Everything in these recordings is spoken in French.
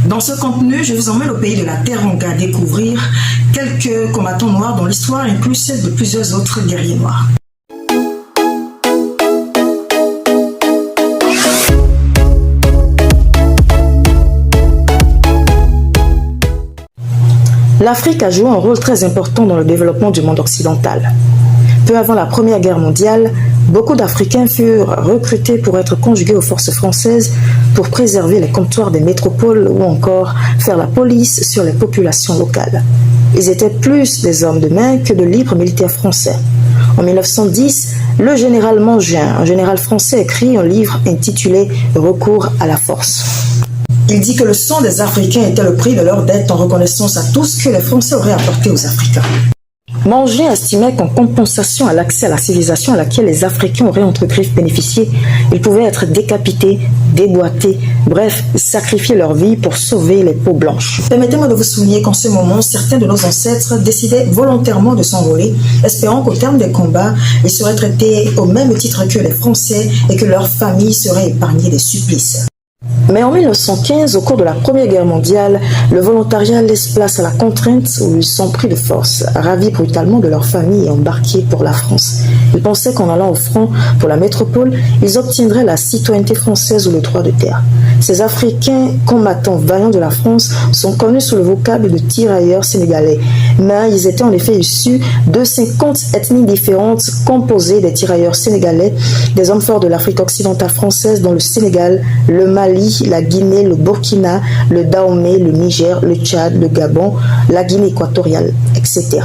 Dans ce contenu, je vous emmène au pays de la Teranga découvrir quelques combattants noirs dont l'histoire inclut celle de plusieurs autres guerriers noirs. L'Afrique a joué un rôle très important dans le développement du monde occidental. Peu avant la Première Guerre mondiale, beaucoup d'Africains furent recrutés pour être conjugués aux forces françaises pour préserver les comptoirs des métropoles ou encore faire la police sur les populations locales. Ils étaient plus des hommes de main que de libres militaires français. En 1910, le général Mangin, un général français, écrit un livre intitulé « Recours à la force ». Il dit que le sang des Africains était le prix de leur dette en reconnaissance à tout ce que les Français auraient apporté aux Africains. Mangin estimait qu'en compensation à l'accès à la civilisation à laquelle les Africains auraient entre griffes bénéficié, ils pouvaient être décapités, déboîtés, bref, sacrifier leur vie pour sauver les peaux blanches. Permettez-moi de vous souligner qu'en ce moment, certains de nos ancêtres décidaient volontairement de s'enrôler, espérant qu'au terme des combats, ils seraient traités au même titre que les Français et que leurs familles seraient épargnées des supplices. Mais en 1915, au cours de la Première Guerre mondiale, le volontariat laisse place à la contrainte où ils sont pris de force, ravis brutalement de leur famille et embarqués pour la France. Ils pensaient qu'en allant au front pour la métropole, ils obtiendraient la citoyenneté française ou le droit de terre. Ces Africains combattants vaillants de la France sont connus sous le vocable de tirailleurs sénégalais. Mais ils étaient en effet issus de 50 ethnies différentes composées des tirailleurs sénégalais, des hommes forts de l'Afrique occidentale française dont le Sénégal, le Mali, la Guinée, le Burkina, le Dahomey, le Niger, le Tchad, le Gabon, la Guinée équatoriale, etc.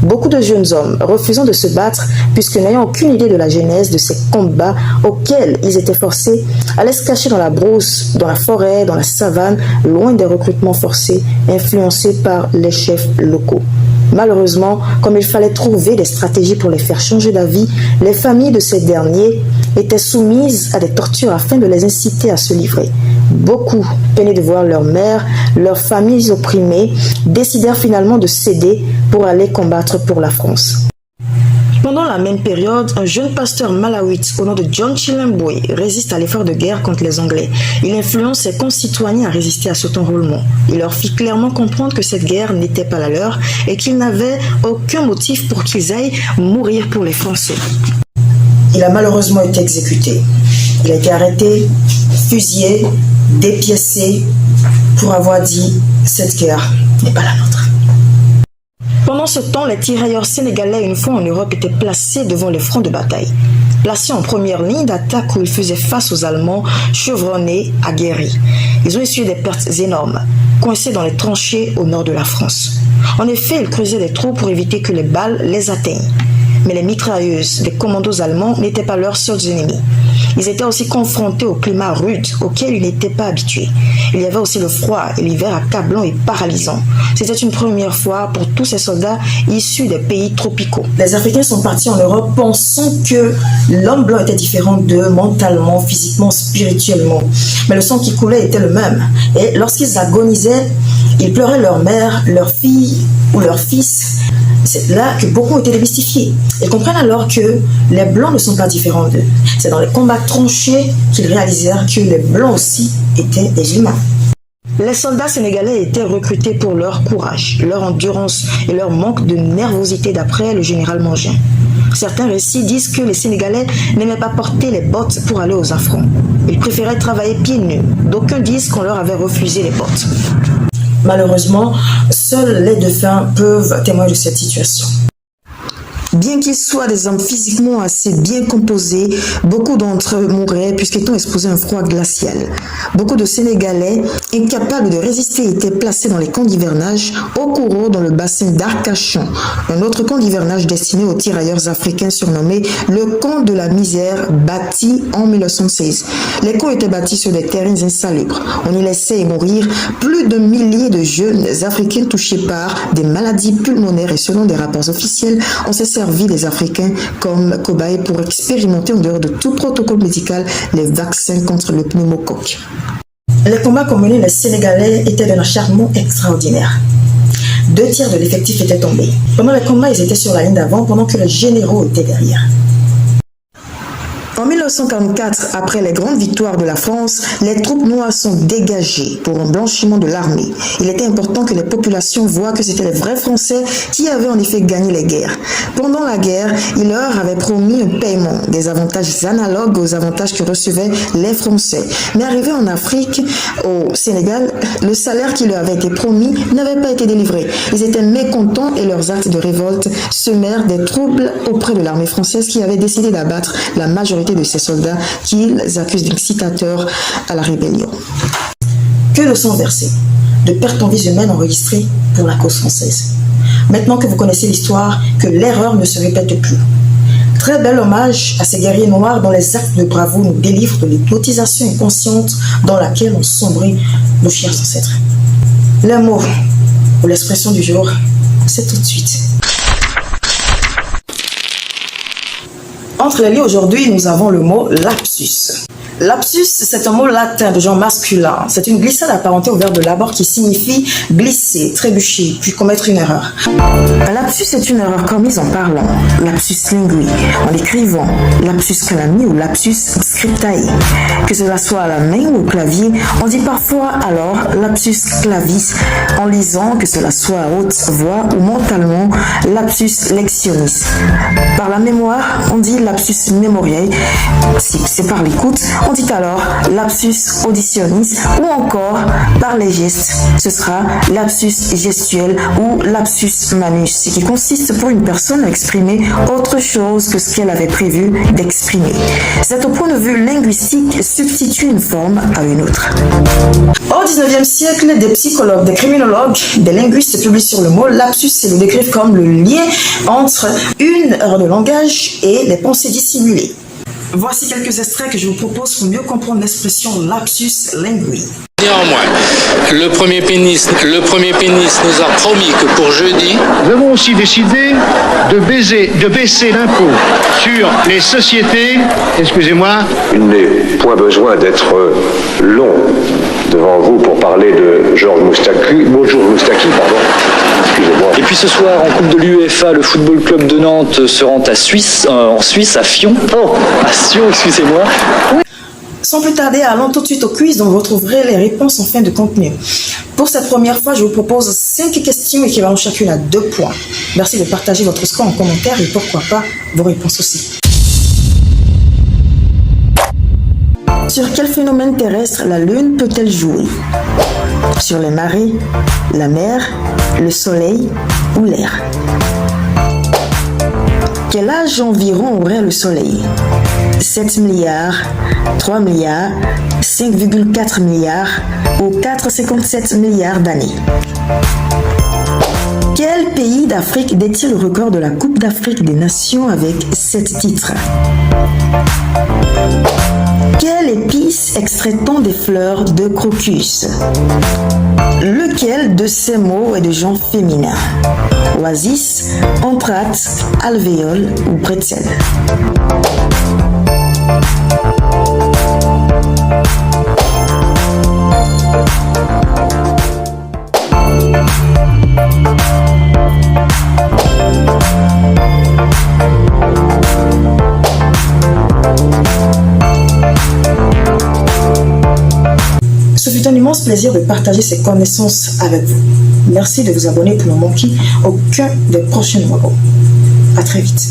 Beaucoup de jeunes hommes refusant de se battre puisque n'ayant aucune idée de la genèse de ces combats auxquels ils étaient forcés, allaient se cacher dans la brousse, dans la forêt, dans la savane, loin des recrutements forcés, influencés par les chefs locaux. Malheureusement, comme il fallait trouver des stratégies pour les faire changer d'avis, les familles de ces derniers étaient soumises à des tortures afin de les inciter à se livrer. Beaucoup, peinés de voir leur mère, leurs familles opprimées, décidèrent finalement de céder pour aller combattre pour la France. Pendant la même période, un jeune pasteur malawite au nom de John Chilembwe résiste à l'effort de guerre contre les Anglais. Il influence ses concitoyens à résister à cet enrôlement. Il leur fit clairement comprendre que cette guerre n'était pas la leur et qu'ils n'avaient aucun motif pour qu'ils aillent mourir pour les Français. Il a malheureusement été exécuté. Il a été arrêté, fusillé, dépiécé pour avoir dit « cette guerre n'est pas la nôtre ». Pendant ce temps, les tirailleurs sénégalais, une fois en Europe, étaient placés devant les fronts de bataille. Placés en première ligne d'attaque où ils faisaient face aux Allemands, chevronnés, aguerris. Ils ont essuyé des pertes énormes, coincés dans les tranchées au nord de la France. En effet, ils creusaient des trous pour éviter que les balles les atteignent. Mais les mitrailleuses des commandos allemands n'étaient pas leurs seuls ennemis. Ils étaient aussi confrontés au climat rude auquel ils n'étaient pas habitués. Il y avait aussi le froid et l'hiver accablant et paralysant. C'était une première fois pour tous ces soldats issus des pays tropicaux. Les Africains sont partis en Europe pensant que l'homme blanc était différent d'eux mentalement, physiquement, spirituellement. Mais le sang qui coulait était le même. Et lorsqu'ils agonisaient, ils pleuraient leur mère, leur fille ou leur fils. C'est là que beaucoup ont été démystifiés. Ils comprennent alors que les Blancs ne sont pas différents d'eux. C'est dans les combats tranchés qu'ils réalisèrent que les Blancs aussi étaient des humains. Les soldats sénégalais étaient recrutés pour leur courage, leur endurance et leur manque de nervosité d'après le général Mangin. Certains récits disent que les Sénégalais n'aimaient pas porter les bottes pour aller aux affronts. Ils préféraient travailler pieds nus. D'aucuns disent qu'on leur avait refusé les bottes. Malheureusement, seuls les défunts peuvent témoigner de cette situation. Bien qu'ils soient des hommes physiquement assez bien composés, beaucoup d'entre eux mouraient puisqu'étant exposés à un froid glacial. Beaucoup de Sénégalais, incapables de résister, étaient placés dans les camps d'hivernage au Kouro dans le bassin d'Arcachon, un autre camp d'hivernage destiné aux tirailleurs africains surnommé le camp de la misère, bâti en 1916. Les camps étaient bâtis sur des terrains insalubres. On y laissait mourir plus de milliers de jeunes Africains touchés par des maladies pulmonaires et selon des rapports officiels, on s'est servi les Africains comme cobayes pour expérimenter en dehors de tout protocole médical les vaccins contre le pneumocoque. Les combats qu'ont menés les Sénégalais étaient d'un acharnement extraordinaire. 2 tiers de l'effectif étaient tombés. Pendant les combats, ils étaient sur la ligne d'avant pendant que les généraux étaient derrière. En 1944, après les grandes victoires de la France, les troupes noires sont dégagées pour un blanchiment de l'armée. Il était important que les populations voient que c'était les vrais Français qui avaient en effet gagné les guerres. Pendant la guerre, il leur avait promis un paiement, des avantages analogues aux avantages que recevaient les Français. Mais arrivé en Afrique, au Sénégal, le salaire qui leur avait été promis n'avait pas été délivré. Ils étaient mécontents et leurs actes de révolte semèrent des troubles auprès de l'armée française qui avait décidé d'abattre la majorité de ces soldats qu'ils accusent d'incitateurs à la rébellion. Que de sang versé, de pertes en vies humaines enregistrées pour la cause française. Maintenant que vous connaissez l'histoire, que l'erreur ne se répète plus. Très bel hommage à ces guerriers noirs dont les actes de bravoure nous délivrent de l'hypnotisation inconsciente dans laquelle ont sombré nos chers ancêtres. Le mot ou l'expression du jour, c'est tout de suite. Entre les lignes aujourd'hui, nous avons le mot lapsus. Lapsus, c'est un mot latin de genre masculin. C'est une glissade apparentée au verbe de labeur qui signifie glisser, trébucher, puis commettre une erreur. Un lapsus est une erreur commise en parlant, lapsus lingui, en écrivant, lapsus calami ou lapsus scriptae. Que cela soit à la main ou au clavier, on dit parfois alors lapsus clavis, en lisant, que cela soit à haute voix ou mentalement, lapsus lectionis. Par la mémoire, on dit lapsus memoriae. Si c'est par l'écoute, on dit alors lapsus auditionis, ou encore par les gestes, ce sera lapsus gestuel ou lapsus manus, ce qui consiste pour une personne à exprimer autre chose que ce qu'elle avait prévu d'exprimer. C'est au point de vue linguistique substituer une forme à une autre. Au 19e siècle, des psychologues, des criminologues, des linguistes publient sur le mot lapsus et le décrivent comme le lien entre une erreur de langage et les pensées dissimulées. Voici quelques extraits que je vous propose pour mieux comprendre l'expression lapsus lingui. Néanmoins, le premier pénis nous a promis que pour jeudi... Nous avons aussi décidé de baisser l'impôt sur les sociétés. Excusez-moi. Il n'est point besoin d'être long devant vous pour parler de Georges Moustaki. Bonjour Moustaki, pardon. Excusez-moi. Et puis ce soir, en Coupe de l'UEFA, le Football Club de Nantes se rend en Suisse, à Fion. Oh, à Sion, excusez-moi. Oui. Sans plus tarder, allons tout de suite au quiz dont vous retrouverez les réponses en fin de contenu. Pour cette première fois, je vous propose 5 questions équivalentes chacune à 2 points. Merci de partager votre score en commentaire et pourquoi pas vos réponses aussi. Sur quel phénomène terrestre la Lune peut-elle jouer? Sur les marées, la mer, le soleil ou l'air? Quel âge environ aurait le soleil? 7 milliards, 3 milliards, 5,4 milliards ou 4,57 milliards d'années? Quel pays d'Afrique détient le record de la Coupe d'Afrique des Nations avec 7 titres? Quelle épice extrait-on des fleurs de crocus? Lequel de ces mots est de genre féminin? Oasis, anthracte, alvéole ou bretzel? Ce fut un immense plaisir de partager ces connaissances avec vous. Merci de vous abonner pour ne manquer aucun des prochains numéros. À très vite.